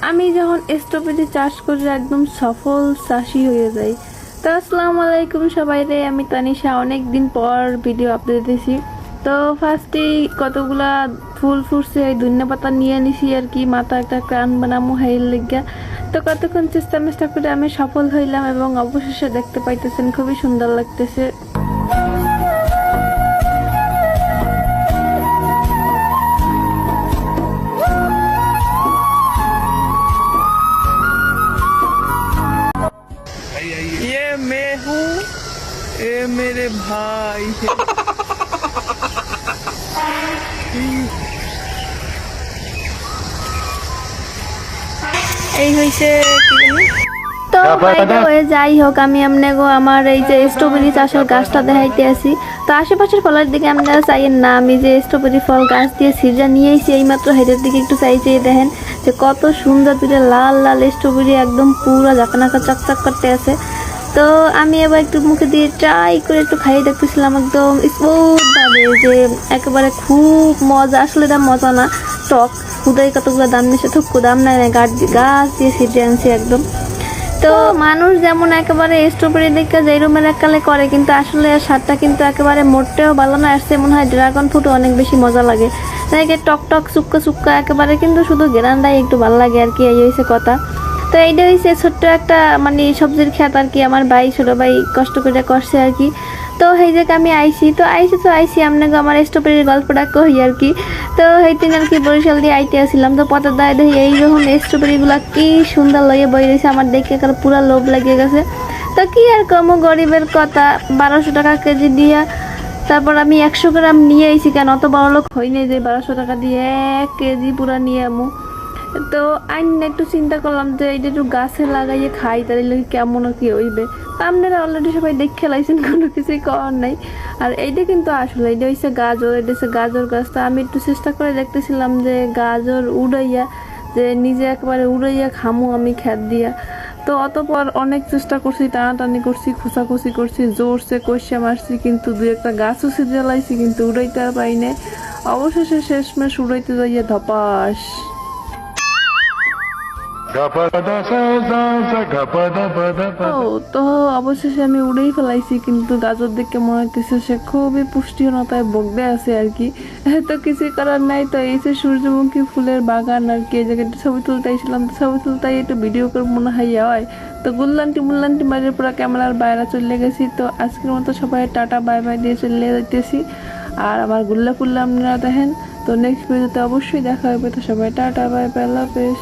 আমি যখন স্ট্রবেরি চাষ করে একদম সফল চাষি হয়ে যাই। তো আসসালামু আলাইকুম সবাইরে, আমি তানিশা অনেক দিন পর ভিডিও আপলোড দিয়েছি। তো ফার্স্টেই কতগুলা ফুল ফুটছে, এই ধনিয়া পাতা নিয়ে নিছি আর কি, মাথা একটা ক্রান বানামো হাইল লেগা। তো কতক্ষণ চেষ্টা করে আমি সফল হইলাম এবং অবশেষে দেখতে পাইতেছেন খুবই সুন্দর লাগতেছে। ये मैं हूँ, ये मेरे भाई है। এই হইছে তো যাই হোক, আমি আপনাকে আমার এই যে স্ট্রবেরি চাষের গাছটা দেখাইতে আসি। তো আশেপাশের ফলের দিকে আপনারা চাইয়েন না, আমি যে স্ট্রবেরি ফল গাছ দিয়ে সিজা নিয়েছি এইমাত্র, হেডের দিকে একটু চাইছে দেখেন যে কত সুন্দর দুটো লাল লাল স্ট্রবেরি একদম পুরো ঝাঁকানাকা চকচক করতে আছে। তো আমি এবার একটু মুখে দিয়ে ট্রাই করে একটু খাইয়ে দেখতেছিলাম একদম স্মুথ ভাবে, যে একেবারে খুব মজা। আসলে এটা মজা না, টক খুদাই কতগুলো দাম নিচ্ছে, থুকু দাম নাই না, গাছ দিয়ে সিটে আনছি একদম। তো মানুষ যেমন একেবারে স্ট্রবেরি দেখে যেই রুমের এককালে করে, কিন্তু আসলে স্বাদটা কিন্তু একেবারে মোটেও ভালো না। আসছে মনে হয় ড্রাগন ফ্রুট অনেক বেশি মজা লাগে, তাই টক টক চুক্কা চুক্কা একেবারে, কিন্তু শুধু গেরান্ডাই একটু ভালো লাগে আর কি, এই হয়েছে কথা। তো এইটা হয়েছে ছোট্ট একটা মানে সবজির খেত আর কি, আমার ভাই ছোটো ভাই কষ্ট করে করছে আর কি। তো সেই জায়গায় আমি আইসি আপনাকে আমার স্ট্রবেরির গল্পটা কই আর কি। তো সেই দিন আর কি বরিশাল দিয়ে আইতে আসছিলাম, তো পথের দায় দেখি এই যখন স্ট্রবেরিগুলো কি সুন্দর লাগে বই রয়েছে, আমার দেখে পুরো লোভ লেগে গেছে। তো কি আর কম, গরিবের কথা, 1200 টাকা কেজি দিয়া তারপর আমি 100 গ্রাম নিয়ে আইছি, কেন অত বড় লোক হইনি যে 1200 টাকা দিয়ে 1 কেজি পুরা নিয়ে আমু। তো আইন একটু চিন্তা করলাম যে এইটা একটু গাছে লাগাইয়ে খাই, তাহলে কেমন কি হইবে। আপনারা অলরেডি সবাই দেখে লাইছেন, কোনো কিছুই করার নাই। আর এইটা কিন্তু আসলে এটা হচ্ছে গাজর, এটা হচ্ছে গাজর গাছ। তো আমি একটু চেষ্টা করে দেখতেছিলাম যে গাজর উড়াইয়া, যে নিজে একেবারে উড়াইয়া খামু আমি খেত দিয়া। তো অতপর অনেক চেষ্টা করছি, টানাটানি করছি, খোঁচাখুচি করছি, জোরসে কষে মারছি, কিন্তু দুই একটা গাছও সিজে লাইছি, কিন্তু উড়াইতে আর পাই নাই। অবশেষে শেষমেশ উড়াইতে যাইয়া ধপাস। তো অবশেষে আমি উড়েই ফেলাইছি, কিন্তু গাজর দেখে মনে হইতেছে সে খুবই পুষ্টিহীনতায় ভোগবে আছে আর কি। তো কিছুই করার নাই। তো এই যে সূর্যমুখী ফুলের বাগান আর কি, এই জায়গাটা ছবি তুলতে আইছিলাম, তো ছবি তুলতেই একটু ভিডিও করে মনে হয়। তো মুল্লান্টি মারিয়ে পুরো ক্যামেরার বাইরে চলে গেছি। তো আজকের মতো সবাই টাটা বাই বাই দিয়ে চলে যাইতেছি। আর আমার গুল্লা ফুল্লা আপনারা দেখেন। তো নেক্সট ভিডিওতে অবশ্যই দেখা হবে। তো সবাই টাটা বাই বাই, আল্লাহ হাফেজ।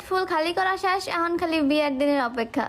ফুল খালি করা শেষ, এখন খালি বিয়ের দিনের অপেক্ষা।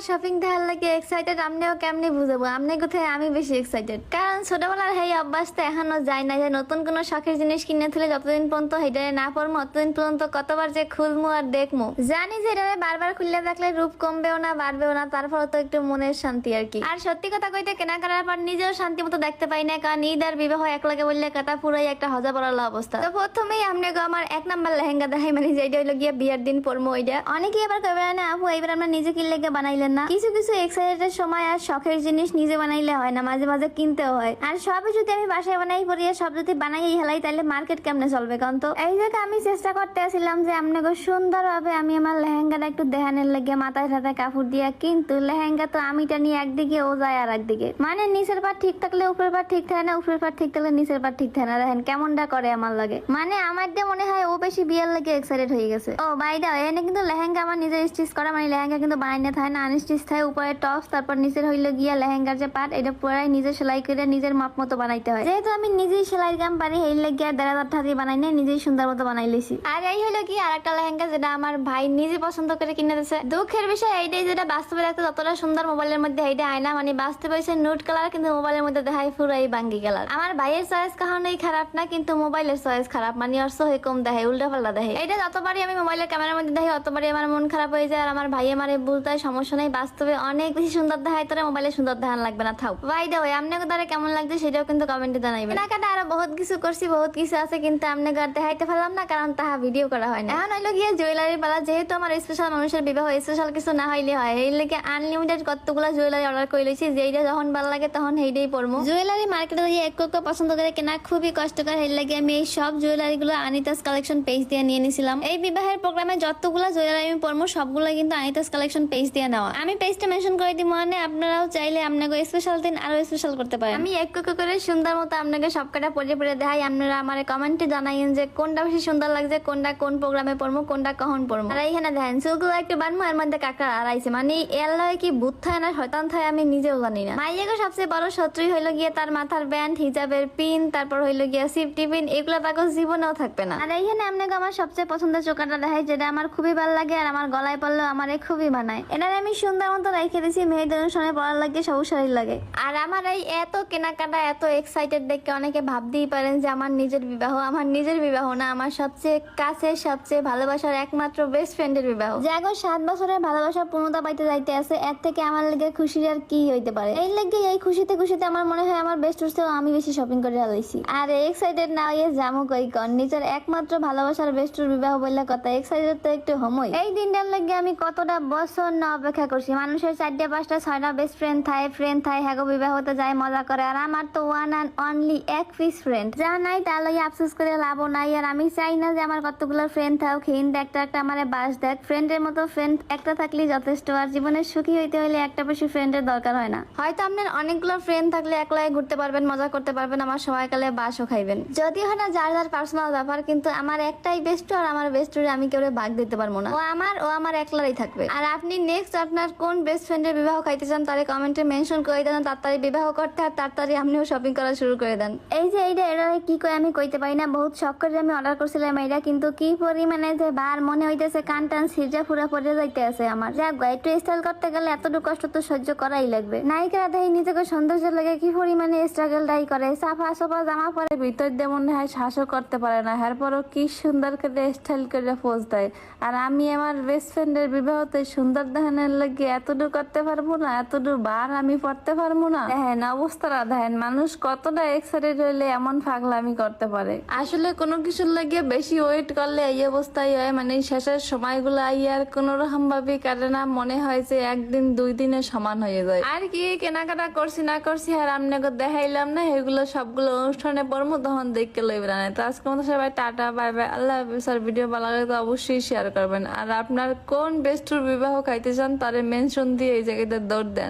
শপিং দেখার লাগে এক্সাইটেড, আমনেও কেমনি বুঝাবো, আমনে কোথায় আমি বেশি এক্সাইটেড। কারণ ছোটবেলার হেই অভ্যাস তো এখনো যায় না, যে নতুন কোনো শখের জিনিস কিনে থলে যতদিন পর্যন্ত হেটারে না পড়মো ততদিন পর্যন্ত কতবার যে খুলমু আর দেখমু। জানি যে এটারে বারবার খুললে দেখলে রূপ কমবেও না বাড়বেও না, তারপর তো একটু মনের শান্তি আর কি। আর সত্যি কথা কইতে কেনা করার পর নিজেও শান্তি মতো দেখতে পাই না, কারণ ঈদ আর বিবাহ একলাগে বললে কথা পুরাই একটা হজা পড়ালা অবস্থা। তো প্রথমেই আমনে আমার 1 নাম্বার লেহেঙ্গা দেখাই, মানে যেটা হইলো গিয়া বিয়ের দিন পরমু ওইটা। অনেকেই আবার কইবে না আপু এইবার আমরা নিজে কিনলে বানাইলেন না। কিছু এক্সাইটেড সময় আর শখের জিনিস নিজে বানাইলে হয় না, মাঝে মাঝে কিনতেও হয়। আর সবই যদি আমি বাসায় বানাই পড়িয়ে সব যদি বানাই হেলাই, তাহলে মার্কেট কেমনে চলবে? কারণ তো এই জায়গায় আমি চেষ্টা করতে আসছিলাম যে আপনাকে সুন্দর ভাবে আমি আমার লেহেঙ্গাটা একটু দেখানোর লাগে মাথায় সাথে কাপড় দিয়া, কিন্তু লেহেঙ্গা তো আমিটা নিয়ে একদিকে ও যায় আর একদিকে, মানে নিচের পাট ঠিক থাকলে উপরের পাট ঠিক থাকে না, উপরের পাট ঠিক থাকলে নিচের পাট ঠিক থাকে না। দেখেন কেমনটা করে আমার লাগে, মানে আমার দিয়ে মনে হয় ও বেশি বিয়ের লাগে এক্সাইটেড হয়ে গেছে। ও বাইদা এনে কিন্তু লেহেঙ্গা আমার নিজের স্টিচ করা, মানে লেহেঙ্গা কিন্তু বানাই না থাকে না, আনস্টিচ থাকে, উপরে টপস, তারপর নিচের হইলো গিয়া লেহেঙ্গার যে পাট, এটা পুরাই নিজে সেলাই করে নিজের মাপ মতো বানাইতে হয়। যেহেতু আমি নিজেই সেলাই কাম পারি, এই লাগিয়া 1.5 টাকা বানাই না, নিজেই সুন্দর মতো বানাই লেছি। আর এই হইলো কি আর একটা লেহেঙ্গা, যেটা আমার ভাই নিজে পছন্দ করে কিনে দিয়েছে। দুঃখের বিষয় এইটাই, যেটা বাস্তবে দেখতে যতটা সুন্দর মোবাইলের মধ্যে এইটা হয় না, মানে বাস্তবে হইছে নুট কালার, কিন্তু মোবাইলের মধ্যে দেখায় পুরাই বাঙ্গি কালার। আমার ভাইয়ের চয়েস কখনোই খারাপ না, কিন্তু মোবাইলের চয়েস খারাপ, মানে অর্থ হয়ে কম দেখায়, উল্টা পাল্টা দেখায়। এইটা যতবারই আমি মোবাইলের ক্যামেরার মধ্যে দেখি অতবারই আমার মন খারাপ হয়ে যায়। আর আমার ভাই আমারে বলতে সমস্যা নেই, বাস্তবে অনেক বেশি সুন্দর দেখায়, তোরা মোবাইলে সুন্দর দেখান লাগবে না, থাও। বাই দা ওয়ে আপনাকে তারা কেমন লাগছে সেটাও কিন্তু কমেন্টে জানাইবেন। কেনাকাটা আরো বহুত কিছু করছি, বহুত কিছু আছে, কিন্তু আপনাকে আর দেখাইতে পারলাম না কারণ তাহা ভিডিও করা হয় না। এখন হইলো গিয়ে জুয়েলারি পালা, যেহেতু আমার স্পেশাল মানুষের বিবাহ, স্পেশাল কিছু না হইলে হয়, এই লেগে আনলিমিটেড কতগুলো জুয়েলারি অর্ডার করে লইছি, যেইটা যখন ভালো লাগে তখন সেইটাই পরবো। জুয়েলারি মার্কেটে গিয়ে এক পছন্দ করে কেনা খুবই কষ্টকর, এই লাগে আমি এই সব জুয়েলারি গুলো আনিতাস কালেকশন পেজ দিয়ে নিয়ে নিছিলাম। এই বিবাহের প্রোগ্রামে যতগুলো জুয়েলারি আমি পরবো সবগুলো কিন্তু আনিতাস কালেকশন পেজ দিয়ে নেওয়া। আমি পেজটা মেনশন করে দিব, মানে আপনারাও চাইলে আপনাকে স্পেশাল দিন আরো স্পেশাল করতে পারেন। আমি এক করে সুন্দর মতো আপনাকে সবকটা পরে পরে দেখাই, আপনারা আমার কমেন্টে জানাইন যে কোনটা বেশি সুন্দর লাগছে, কোনটা কোন প্রোগ্রামে পড়বো, কোনটা কখন পড়বো। আর এইখানে দেখেন চোখগুলো একটু বানবো, এর মধ্যে কাকা আড়াইছে, মানে এর লয় কি ভূত থাকে না শয়তান থাকে আমি নিজেও জানি না। মাইয়াকে সবচেয়ে বড় শত্রুই হইলো গিয়ে তার মাথার ব্যান্ড, হিজাবের পিন, তারপর হইলো গিয়ে সেফটি পিন, এগুলো তাকে জীবনেও থাকবে না। আর এইখানে আপনাকে আমার সবচেয়ে পছন্দের চোকাটা দেখাই, যেটা আমার খুবই ভালো লাগে আর আমার গলায় পড়লেও আমার খুবই মানায়। এনারে আমি সুন্দর মতো রেখে দিয়েছি, মেয়েদের অনুষ্ঠানে পড়ার লাগে, সবুজ শাড়ির লাগে। আর আমার এই এত কেনাকাটা, এত এক্সাইটেড দেখে অনেকে ভাবতেই পারেন যে আমার নিজের বিবাহ। আমার নিজের বিবাহ না, আমার সবচেয়ে কাছের, সবচেয়ে ভালোবাসার একমাত্র বেস্ট ফ্রেন্ডের বিবাহ। যে এখন 7 বছরের ভালোবাসার পূর্ণতা পাইতে যাইতে আছে, এর থেকে আমার লেগে খুশির আর কি হইতে পারে। এই লেগে এই খুশিতে খুশিতে আমার মনে হয় আমার বেস্ট উঠছেও আমি বেশি শপিং করে হালাইছি। আর এক্সাইটেড না হইয়ে জামু কই কন, নিজের একমাত্র ভালোবাসার বেস্টুর বিবাহ বললে কথা, এক্সাইটেড তো একটু হমই। এই দিনটার লেগে আমি কতটা বছর না অপেক্ষা করছি। মানুষের 4টা 5টা 6টা বেস্ট ফ্রেন্ড থাকে হ্যাগো বিবাহ হতে যায় মজা করে, আর আমার তো ওয়ান অ্যান্ড অনলি এক পিস ফ্রেন্ড। যা নাই তা লইয়া আফসোস করে লাভও নাই। আর আমি চাই না যে আমার কতগুলো ফ্রেন্ড থাক, হিন্দ একটা একটা আমার বাস দেখ। ফ্রেন্ডের মতো ফ্রেন্ড একটা থাকলেই যথেষ্ট। আর জীবনে সুখী হইতে হইলে একটা বেশি ফ্রেন্ডের দরকার হয় না। হয়তো আপনার অনেকগুলো ফ্রেন্ড থাকলে একলাই ঘুরতে পারবেন, মজা করতে পারবেন, আমার সময়কালে বাসও খাইবেন। যদি হয় না যার যার পার্সোনাল ব্যাপার, কিন্তু আমার একটাই বেস্ট, আর আমার বেস্টুরে আমি কেউ ভাগ দিতে পারবো না। ও আমার একলারই থাকবে। আর আপনি নেক্সট আপনার কোন বেস্ট ফ্রেন্ডের বিবাহ খাইতে চান তারে কমেন্টে মেনশন করে দেন, তাড়াতাড়ি বিবাহ করতে, আর তাড়াতাড়ি আপনিও শপিং করা শুরু করে দেন। এই যে এটা কি কই আমি কইতে পারি না, বহুত শখ করে আমি অর্ডার করছিলাম এটা, কিন্তু কি পরিমাণে যে বার মনে হইতেছে কান টান সিরজা পুরা পড়ে যাইতে আছে আমার। যা একটু স্টাইল করতে গেলে এতটুকু কষ্ট তো সহ্য করাই লাগবে। নায়িকারা দেখি নিজেকে সৌন্দর্য লাগে কি পরিমাণে স্ট্রাগল ডাই করে, সাফা সোফা জামা পরে ভিতর দিয়ে মনে হয় শ্বাসও করতে পারে না, এরপরও কি সুন্দর করে স্টাইল করে পোজ দেয়। আর আমি আমার বেস্ট ফ্রেন্ডের বিবাহতে সুন্দর দেখানোর লাগে এতটুকু করতে পারবো না, এতটুকু বার আমি পড়তে পারবো না। দেখেন অবস্থাটা দেখেন, মানুষ কতটা এক্সাইটেড হইলে এমন পাগলামি করতে পারে। আসলে কোনো কিছুর লাগে বেশি ওয়েট করলে এই অবস্থায় হয়, মানে শেষের সময়গুলো আর কোন রকম ভাবে কাটে না, মনে হয় যে একদিন 2 দিনের সমান হয়ে যায়। আর কি কেনাকাটা করছি না করছি আর আপনাকে দেখাইলাম না, এগুলো সবগুলো অনুষ্ঠানে পড়বো তখন দেখতে লইবে না। তো আজকে মতো সবাই টাটা বাই বাই, আল্লাহ হাফেজ। আর ভিডিও ভালো লাগলে তো অবশ্যই শেয়ার করবেন। আর আপনার কোন বেস্টুর বিবাহ খাইতে চান তারে মেনশন দিয়ে এই জায়গাতে দৌড় দেন।